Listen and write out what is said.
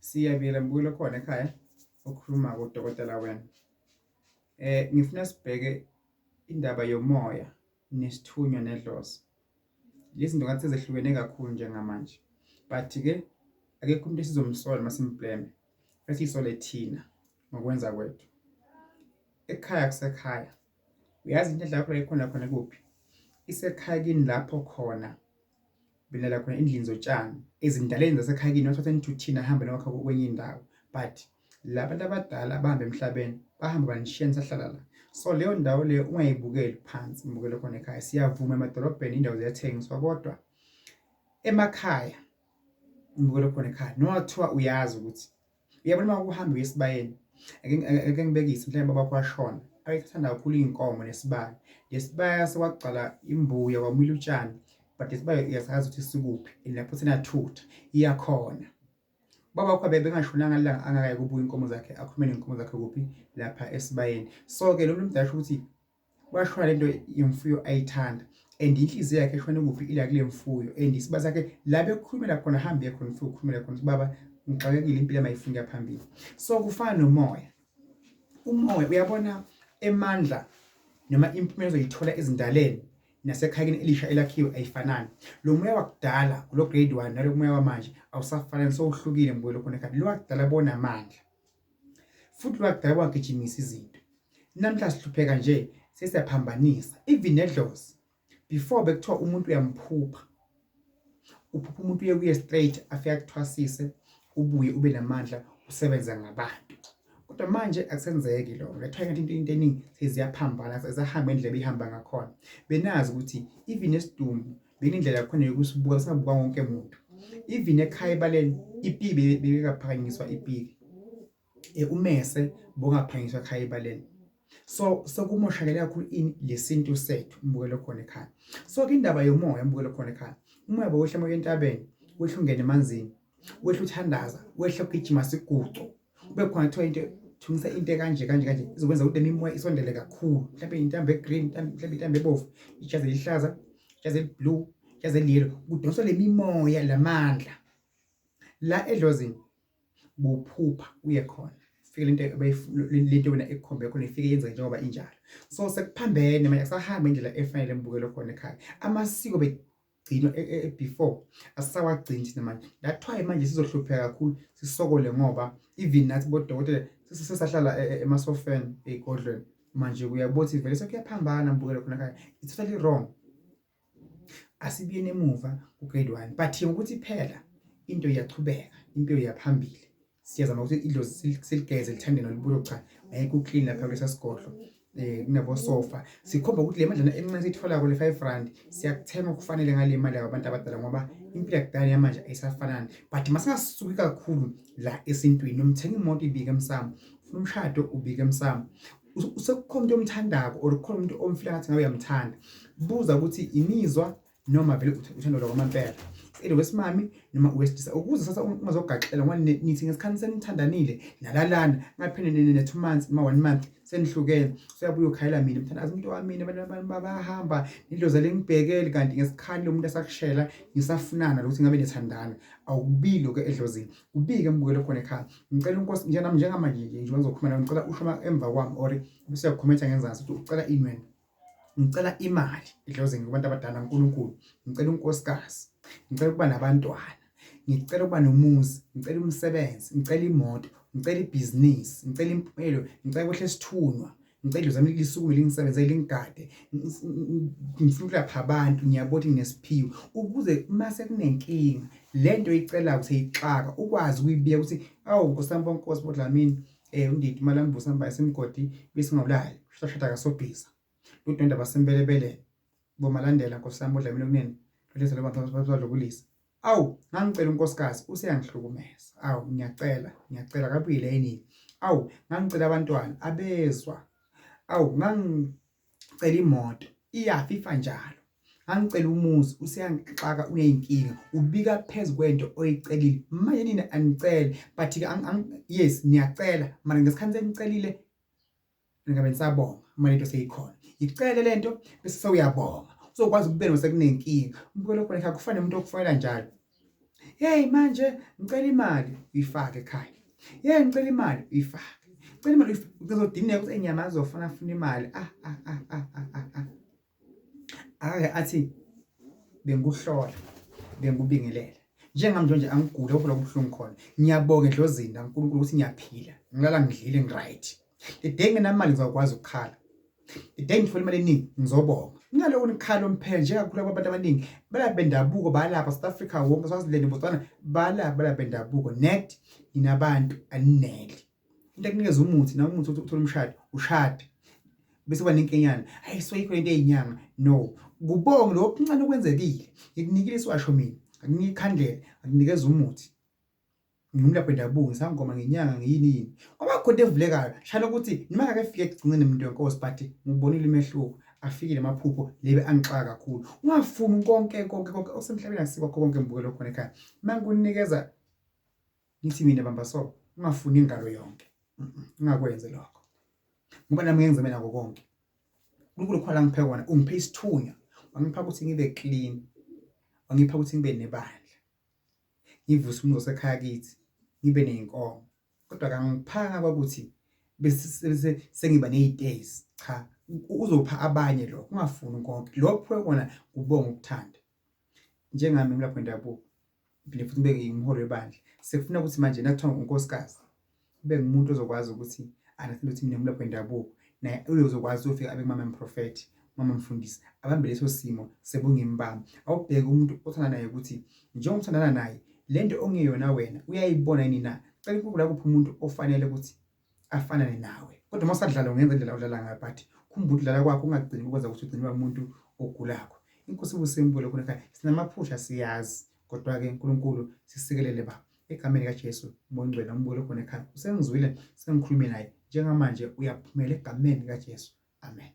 Siyabela mbukelo khona ekhaya okhuluma kodokotela wena. Ngifuna sibheke indaba yomoya nesithunywa nedlozi. Lezi zinto ngathi sezehlukene kakhulu njengamanje. But-ke akekho umuntu esizomsola masimbleme. Esisole thina ngokwenza kwethu. Ekhaya kusekhaya. Uyazi into edla khona ikhona khona kuphi? Isekhaya kini lapho khona belela khona endlini zotshani ezindaleni zasekhaya kini wathatha into thina hamba nokho kwenye indawo. But labantu abadala abahamba emhlabeni bahamba banishiya nisahlala la. So leyo ndawo leyo ungayibukeli phansi imbukelo khona ekhaya. Siyavuma emadolobheni indawo ziyathengiswa kodwa emakhaya imbukelo khona ekhaya noma kuthiwa uyazi ukuthi uyabona uma uhamba uyesibayeni ake ngibekise mhlawumbe baba kwashona ayithanda kakhulu inkomo nesibaya. Lesibaya sekwagcala imbuya kwamila utshani but isibaya iyasazi ukuthi sikuphi lapho senathutha iyakhona. Baba wakho bengashonanga la angakayi kubuya inkomo zakhe akhulume nenkomo zakhe kuphi lapha esibayeni. So ke lo muntu mdasho ukuthi washona lento imfuyo ayithanda and inhliziyo yakhe eshone kuphi ila kule mfuyo and isiba sakhe la bekhulumela khona hambe khona mfuyo ukhulumela khona baba ngixakekile impilo mayifunda phambili. So kufana nomoya. Umoya uyabona emandla noma impumela ozoyithola ezindaleni nasekhayeni elisha elakhiwe ayifanani. Lo moya wakudala lo grade 1 nalo moya wamanje awusafanani sowuhlukile mbukelo khona ekhaya. Lo wakudala bona amandla futhi lo wakudala wagijimisa izinto. Namhla sihlupheka nje sesiyaphambanisa even nedlozi. Before bekuthiwa umuntu uyamphupha. Uphupha umuntu uye kuye straight afika kuthwasise ubuye ube namandla usebenza ngabantu. Kodwa manje akusenzeki lo. Ngathiwa into eningi seziyaphambana sesahamba endlela ihamba ngakhona. Benazi ukuthi even esidumbu benindlela yakhona yokusibuka sabuka wonke umuntu. Even ekhaya ebaleni ipibi bekaphakanyiswa ipibi. Umese bongaphakanyiswa ekhaya ebaleni. So sokumoshakela kakhulu ini lesintu sethu imbukelo khona ekhaya. So indaba yomoya imbukelo khona ekhaya. Umoya bowehla moya entabeni, wehla ungene emanzini, wehla uthandaza, wehla ugijima sigucu. Ube khona kuthiwa into thungisa into kanje izokwenza ukuthi imimoya isondele kakhulu. Mhlawumbe intambo egreen, mhlawumbe intambo ebovu, ijazi elihlaza, ijazi eliblue, ijazi eliyellow. Kudonswa lemimoya lamandla. La edlozini buphupha uye khona. Fika lento wena ekukhombe khona ifike yenze njengoba injalo. So sekuphambene manje akusahamba indlela efanele imbukelo khona ekhaya. Amasiko begcinwa before asawagcini thina manje. That's why manje sizohlupheka kakhulu sisokole ngoba even nathi bodokotela sesahlala emasofeni egodlweni manje uyabothi vele sokuyaphambana imbukelo khona ekhaya. It's totally wrong. Asibiyeni emuva ku grade 1 but ukuthi phela into iyachubeka, impilo iyaphambili. Siyazama ukuthi idlozi siligeze lithandene nolibulo cha ayikho clean lapha kulesa sigodlo kunabo sofa. Sikhomba ukuthi le madlana encane sithola ku le 5 rand siyakuthenga okufanele ngale mali yabantu abadala ngoba impilo yakudala yamanje ayisafanani. But masingasuki kakhulu la esintwini nomthenga imoto ibike emsamo, ufuna umshado ubike emsamo. Usekukhona umuntu omthandako or kukhona umuntu omfila ngathi ngabe uyamthanda. Buza ukuthi imizwa noma vele uthando lwamampela. Wesimami noma wesilisa ukuze sasa ungazogaxela ngoba nithi ngesikhathi senithandanile nalalana ngaphinde ne 2 months noma 1 month senihlukene soyabuya ukhayela mina mthandazi umuntu wami abantu babahamba indloza lengibhekele kanti ngesikhani lo muntu asakushela ngisafunana ukuthi ngabe nethandana awubili ke edlozini ubike imbukelo khona ekhaya. Ngicela inkosi njengamanje nje ngizokhuluma ngicela usho emva kwami or bese uyakhomenta ngenzansi ukuthi ucela ini wena. Ngicela imali edlozini kubantu abadala uNkulunkulu. Ngicela unkosikazi. Ngicela ukuba nabantwana, ngicela ukuba nomuzi, ngicela umsebenzi, ngicela imoto, ngicela ibhizinisi, ngicela impilo, ngicela kwehle sithunywa, ngicela idlozi lisukume lingisebenzele lingigade, ngifuna lapha abantu ngiyabona nginesiphiwo ukuze mase kunenkinga lento oyicela useyixaka ukwazi ukuyibika ukuthi awu nkosami bonkosi bodlamini undidi malambusa mba esemgodi besingawulali shashada kasobhiza lo ndaba sembelebele bomalandela nkosami bodlamini kunene lesi lo bantu bazodlukulisa. Awu ngangicela unkosikazi useyangihlukumeza. Awu ngiyacela kabuyile yini. Awu ngangicela abantwana abezwa. Awu ngangicela imoto iyafifa njalo. Ngangicela umuzi useyangixaka uneyinkinga ubika phezulu kwento oyicelile. Manje nina anicele but ke yes niyacela manje ngesikhathi senicelile ngabe nisabonga manje into seyikhona. Icele lento bese uyabonga. Uzokwazi ukubena sekunenkinga. Umbukelo khona ekhaya kufanele umuntu okufanele njalo. hey manje ngicela imali uyifake ekhaya, hey ngicela imali uyifake, ngicela imali uzodineka ukuthi enyama azofuna imali ake athi benguhlola bengubingelela njengamanje nje angigule lokho lokubuhlungu khona ngiyabonga edlozini uNkulunkulu ukuthi ngiyaphila ngilala ngidlile ngiright the day nginamali ngizokwazi ukukhala the day ngithola imali eningi ngizobonga nginaloku nikhala umphela njengakhulu abantu abaningi balapha bendabuko balapha South Africa wonke Swaziland Botswana balapha bendabuko net inabantu aninele into ekunikeza umuthi na umuthi uthola umshado ushada bese kuba nenkenyana ayiswayikho into eyinyanga no kubonga lokho kuncane okwenzekile ngikunikile isiwasho mina akunika ikhandlela akunikeza umuthi ngimlapha endabuko ngisangoma ngenyanga ngiyini ngoba khona evulekayo shana ukuthi nima ngake fike egcinene umuntu wenkosi but ngibonile imehluko afikile amaphupho lebe angixaka kakhulu ungafuni konke osemhlabeni asikho konke mbukelo khona ekhaya mangunikeza ngithi mina bamba so ungafuni ingalo yonke ungakwenze lokho ngoba nami ngenze mina konke uNkulunkulu khona ngiphe wona ungiphe isithunya wangipha ukuthi ngibe clean wangipha ukuthi ngibe nebandla ngivuse umuntu osekhaya kithi ngibe neinkomo kodwa kangiphanga kwakuthi bese sengiba nezidays cha uzopha abanye lokho ungafuni konke lokho kona kubonga ukuthanda njengami ngilapho endabuko phinde futhi ngibe ngimholi webandla sekufuna ukuthi manje nakuthiwa unkosikazi kube ngumuntu ozokwazi ukuthi anathanda ukuthi mina ngilapho endabuko naye uzokwazi ukufika abe mama mprofeti mama mfundisi abambe leso simo sebungimbamba awubheke umuntu othanda naye ukuthi njengoba uthandana naye lento ongeyona wena uyayibona yini na cela ukubula kuphi umuntu ofanele ukuthi afanane nawe kodwa masadlala ungenza indlela odlala ngayo but khumbula udlala kwakho ungagcini ukwenza ukuthi ugcine umuntu ogulakho inkosi ubusembule khona ekhaya sinamaphusha siyazi kodwa ke uNkulunkulu sisikelele baba egameni kaJesu uMongcwele umbule khona ekhaya usengizwile sengikhulume naye njengamanje uyaphumela egameni kaJesu amen.